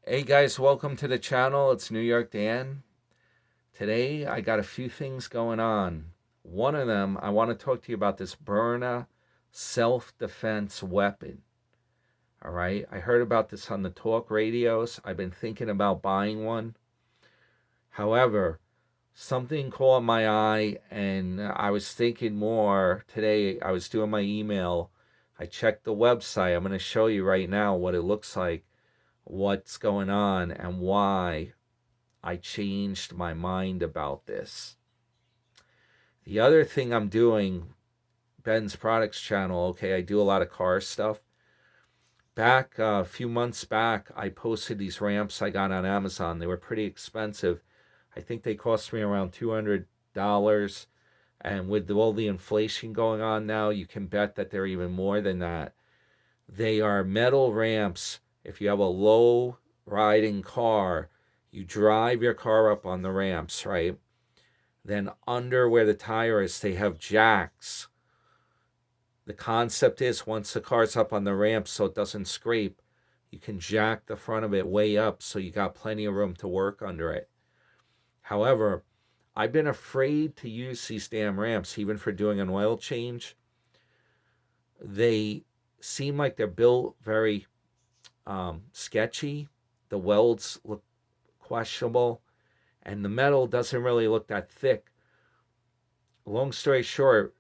Hey guys, welcome to the channel. It's New York Dan. Today I got a few things going on. One of them, I want to talk to you about this Byrna self-defense weapon. All right, I heard about this on the talk radios. I've been thinking about buying one. However, something caught my eye and I was thinking more today. I was doing my email. I checked the website. I'm going to show you right now what it looks like, what's going on, and why I changed my mind about this. The other thing I'm doing, Ben's Products channel, okay, I do a lot of car stuff. Back a few months back, I posted these ramps I got on Amazon. They were pretty expensive. I think they cost me around $200. And with all the inflation going on now, you can bet that they're even more than that. They are metal ramps. If you have a low riding car, you drive your car up on the ramps, right? Then under where the tire is, they have jacks. The concept is once the car's up on the ramp so it doesn't scrape, you can jack the front of it way up so you got plenty of room to work under it. However, I've been afraid to use these damn ramps, even for doing an oil change. They seem like they're built very sketchy. The welds look questionable, and the metal doesn't really look that thick. Long story short,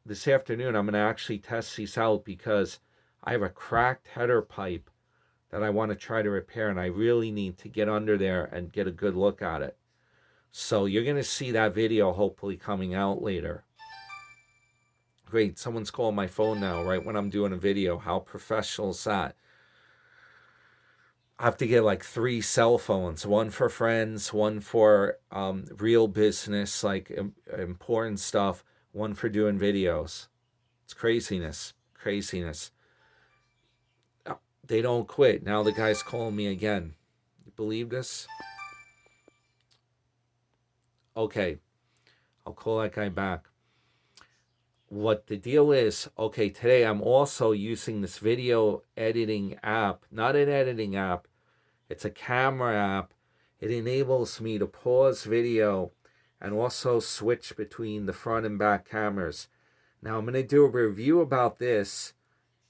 this afternoon I'm going to actually test these out because I have a cracked header pipe that I want to try to repair, and I really need to get under there and get a good look at it. So you're going to see that video hopefully coming out later. Great, someone's calling my phone now right when I'm doing a video. How professional is that? I have to get like 3 cell phones, one for friends, one for real business, like important stuff, one for doing videos. It's craziness, craziness. They don't quit. Now the guy's calling me again. You believe this? Okay, I'll call that guy back. What the deal is, okay, today I'm also using this video editing app, not an editing app, it's a camera app. It enables me to pause video and also switch between the front and back cameras. Now I'm going to do a review about this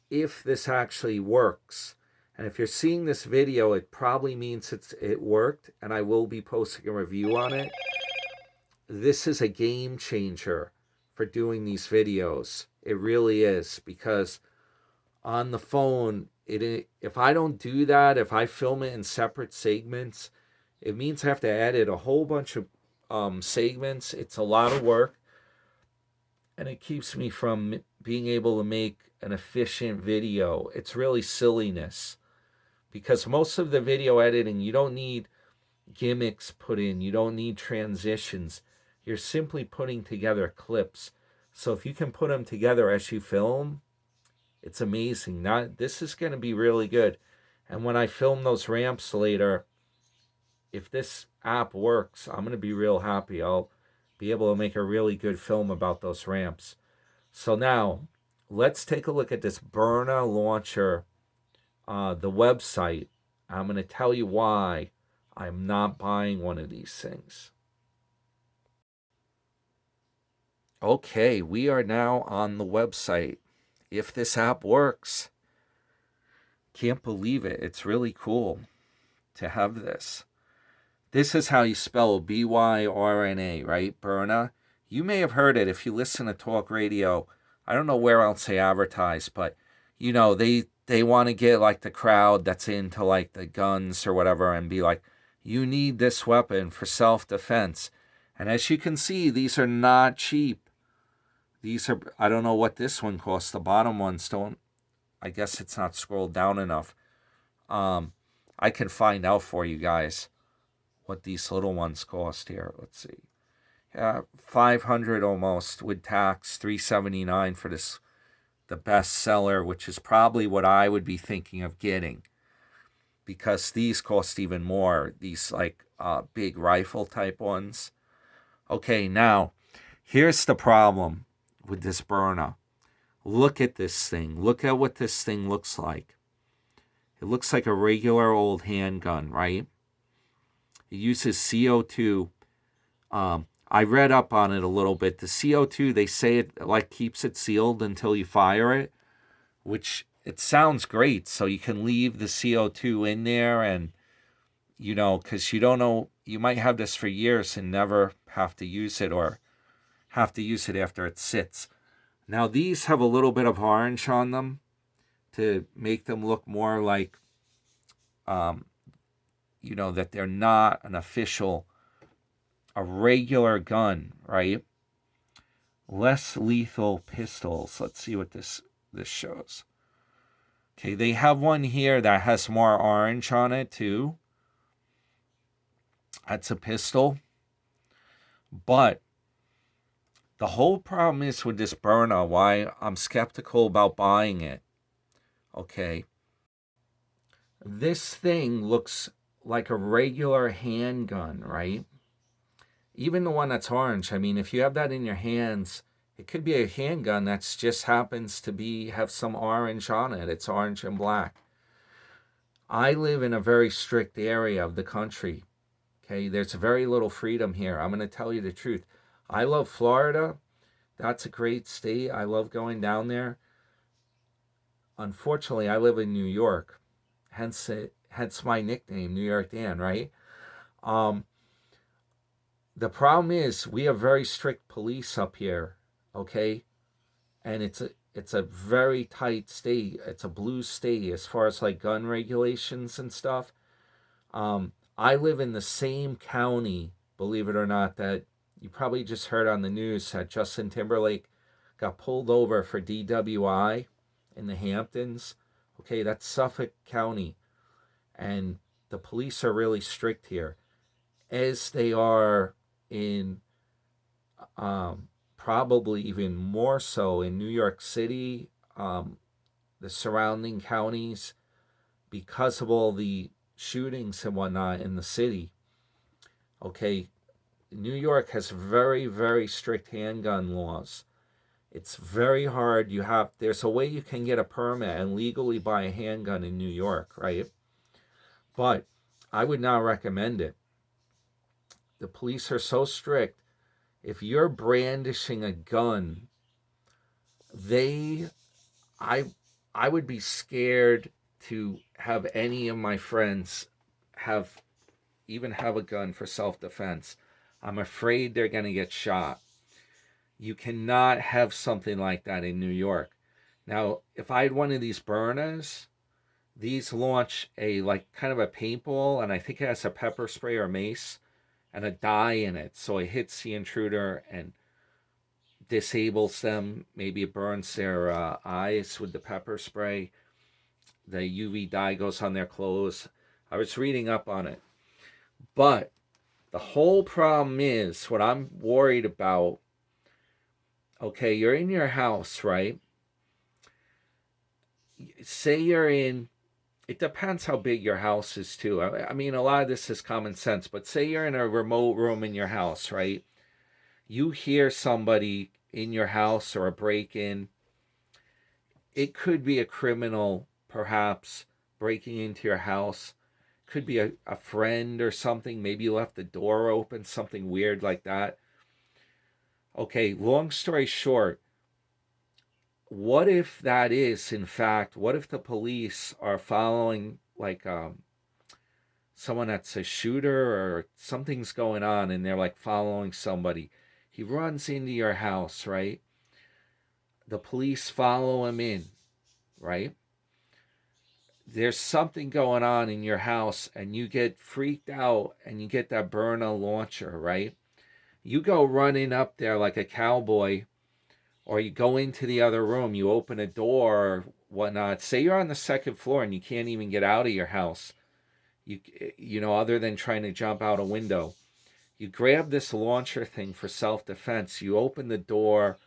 if this actually works. And if you're seeing this video, it probably means it worked, and I will be posting a review on it. This is a game changer for doing these videos. It really is, because on the phone, if I don't do that, if I film it in separate segments, it means I have to edit a whole bunch of segments. It's a lot of work, and it keeps me from being able to make an efficient video. It's really silliness, because most of the video editing, you don't need gimmicks put in, you don't need transitions. You're simply putting together clips. So if you can put them together as you film, it's amazing. This is going to be really good. And when I film those ramps later, if this app works, I'm going to be real happy. I'll be able to make a really good film about those ramps. So now, let's take a look at this Byrna launcher, the website. I'm going to tell you why I'm not buying one of these things. Okay, we are now on the website. If this app works, can't believe it. It's really cool to have this. This is how you spell Byrna, right? Byrna. You may have heard it if you listen to talk radio. I don't know where else they advertise, but you know, they want to get like the crowd that's into like the guns or whatever and be like, you need this weapon for self-defense. And as you can see, these are not cheap. These are, I don't know what this one costs. The bottom ones don't, I guess it's not scrolled down enough. I can find out for you guys what these little ones cost here. Let's see. $500 almost with tax, $379 for this, the best seller, which is probably what I would be thinking of getting, because these cost even more. These like big rifle type ones. Okay, now here's the problem with this Byrna. Look at this thing. Look at what this thing looks like. It looks like a regular old handgun, right? It uses CO2. I read up on it a little bit. The CO2, they say it like keeps it sealed until you fire it, which it sounds great. So you can leave the CO2 in there and, because you don't know, you might have this for years and never have to use it, or have to use it after it sits. Now these have a little bit of orange on them to make them look more like, that they're not a regular gun, right? Less lethal pistols. Let's see what this shows. Okay, they have one here that has more orange on it too. That's a pistol. But the whole problem is with this Byrna, why I'm skeptical about buying it. Okay. This thing looks like a regular handgun, right? Even the one that's orange. I mean, if you have that in your hands, it could be a handgun that just happens to have some orange on it. It's orange and black. I live in a very strict area of the country. Okay, there's very little freedom here. I'm going to tell you the truth. I love Florida. That's a great state. I love going down there. Unfortunately, I live in New York. Hence my nickname, New York Dan, right? The problem is we have very strict police up here, okay? And it's a very tight state. It's a blue state as far as like gun regulations and stuff. I live in the same county, believe it or not, that you probably just heard on the news that Justin Timberlake got pulled over for DWI in the Hamptons. Okay, that's Suffolk County. And the police are really strict here, as they are in probably even more so in New York City, the surrounding counties, because of all the shootings and whatnot in the city. Okay, New York has very, very strict handgun laws. It's very hard. There's a way you can get a permit and legally buy a handgun in New York, right? But I would not recommend it. The police are so strict. If you're brandishing a gun, I would be scared to have any of my friends even have a gun for self-defense. I'm afraid they're going to get shot. You cannot have something like that in New York. Now, if I had one of these Byrnas, these launch kind of a paintball, and I think it has a pepper spray or mace and a dye in it. So it hits the intruder and disables them. Maybe it burns their eyes with the pepper spray. The UV dye goes on their clothes. I was reading up on it. But the whole problem is, what I'm worried about, okay, you're in your house, right? Say you're in, it depends how big your house is too. I mean, a lot of this is common sense, but say you're in a remote room in your house, right? You hear somebody in your house or a break-in. It could be a criminal, perhaps, breaking into your house. Could be a friend or something. Maybe you left the door open, something weird like that. Okay, long story short, what if that is, in fact, what if the police are following someone that's a shooter, or something's going on and they're following somebody? He runs into your house, right? The police follow him in, right? There's something going on in your house and you get freaked out and you get that Byrna launcher, right? You go running up there like a cowboy, or you go into the other room, you open a door or whatnot. Say you're on the second floor and you can't even get out of your house, other than trying to jump out a window. You grab this launcher thing for self-defense. You open the door.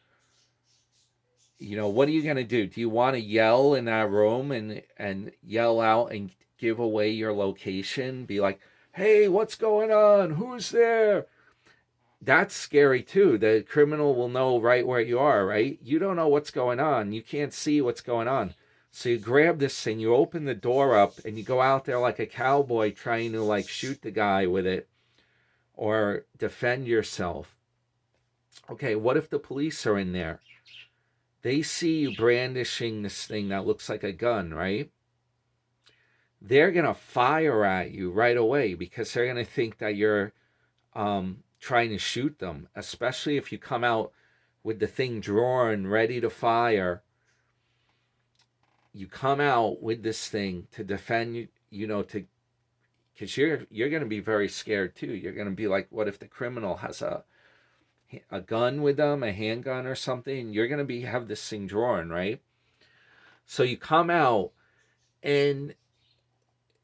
What are you going to do? Do you want to yell in that room and yell out and give away your location? Be like, hey, what's going on? Who's there? That's scary too. The criminal will know right where you are, right? You don't know what's going on. You can't see what's going on. So you grab this thing, you open the door up, and you go out there like a cowboy trying to like shoot the guy with it or defend yourself. Okay, what if the police are in there? They see you brandishing this thing that looks like a gun, right? They're going to fire at you right away because they're going to think that you're trying to shoot them, especially if you come out with the thing drawn, ready to fire. You come out with this thing to defend, because you're going to be very scared too. You're going to be like, what if the criminal has a gun with them, a handgun or something? You're going to have this thing drawn, right? So you come out, and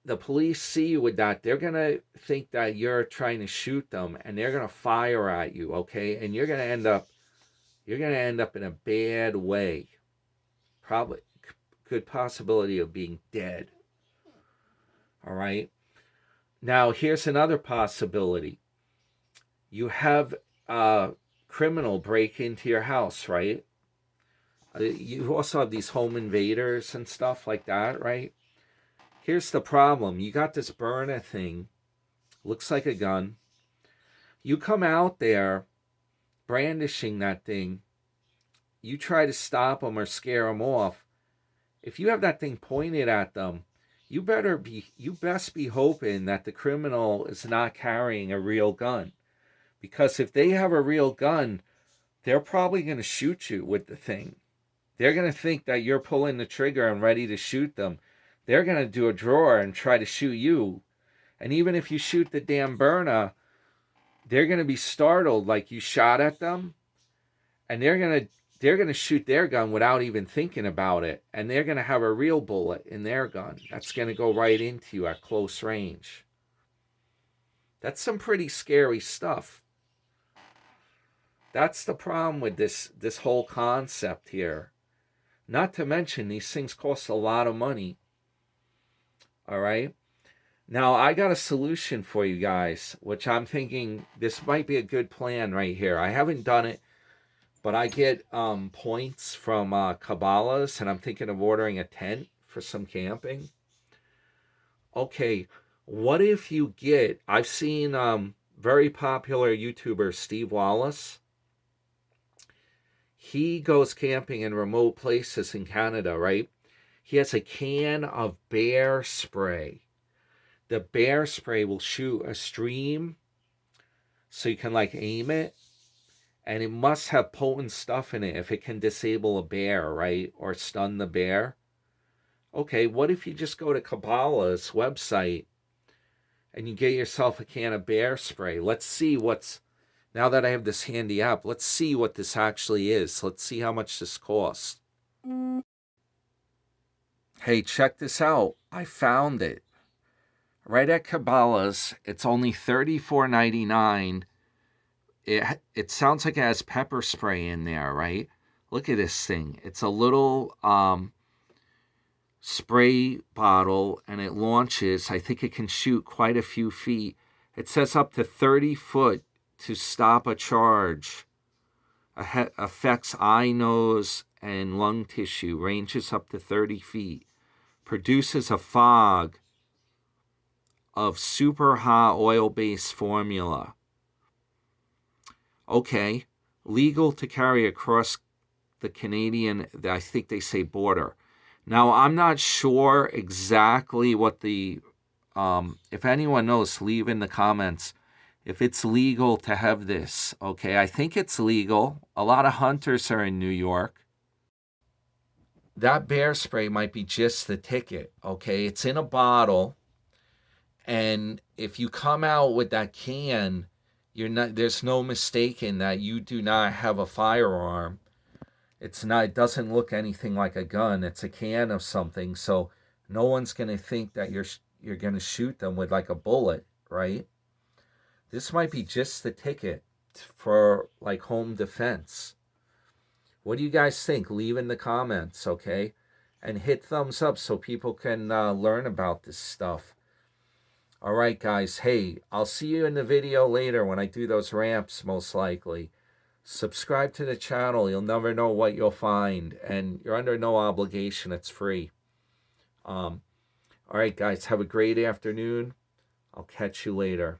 the police see you with that. They're going to think that you're trying to shoot them, and they're going to fire at you, okay? And you're going to end up in a bad way. Probably good possibility of being dead. All right? Now, here's another possibility. You have a criminal break into your house, right? You also have these home invaders and stuff like that, right? Here's the problem. You got this Byrna thing. Looks like a gun. You come out there brandishing that thing. You try to stop them or scare them off. If you have that thing pointed at them, you best be hoping that the criminal is not carrying a real gun. Because if they have a real gun, they're probably going to shoot you with the thing. They're going to think that you're pulling the trigger and ready to shoot them. They're going to do a draw and try to shoot you. And even if you shoot the damn Byrna, they're going to be startled like you shot at them. And they're going to shoot their gun without even thinking about it. And they're going to have a real bullet in their gun that's going to go right into you at close range. That's some pretty scary stuff. That's the problem with this whole concept here. Not to mention, these things cost a lot of money. All right? Now, I got a solution for you guys, which I'm thinking this might be a good plan right here. I haven't done it, but I get points from Cabela's, and I'm thinking of ordering a tent for some camping. Okay, what if you I've seen very popular YouTuber Steve Wallace. He goes camping in remote places in Canada, right? He has a can of bear spray. The bear spray will shoot a stream so you can like aim it. And it must have potent stuff in it if it can disable a bear, right? Or stun the bear. Okay, what if you just go to Cabela's website and you get yourself a can of bear spray? Let's see now that I have this handy app, let's see what this actually is. Let's see how much this costs. Hey, check this out. I found it. Right at Cabela's, it's only $34.99. It sounds like it has pepper spray in there, right? Look at this thing. It's a little spray bottle, and it launches. I think it can shoot quite a few feet. It says up to 30 foot to stop a charge. Affects eye, nose, and lung tissue. Ranges up to 30 feet. Produces a fog of super hot oil-based formula. Okay, legal to carry across the Canadian, I think they say, border. Now, I'm not sure exactly what if anyone knows, leave in the comments if it's legal to have this. Okay, I think it's legal. A lot of hunters are in New York. That bear spray might be just the ticket, okay? It's in a bottle. And if you come out with that can, there's no mistaking that you do not have a firearm. It doesn't look anything like a gun. It's a can of something. So no one's going to think that you're going to shoot them with like a bullet, right? This might be just the ticket for like home defense. What do you guys think? Leave in the comments, okay? And hit thumbs up so people can learn about this stuff. All right, guys. Hey, I'll see you in the video later when I do those ramps, most likely. Subscribe to the channel. You'll never know what you'll find. And you're under no obligation. It's free. All right, guys, have a great afternoon. I'll catch you later.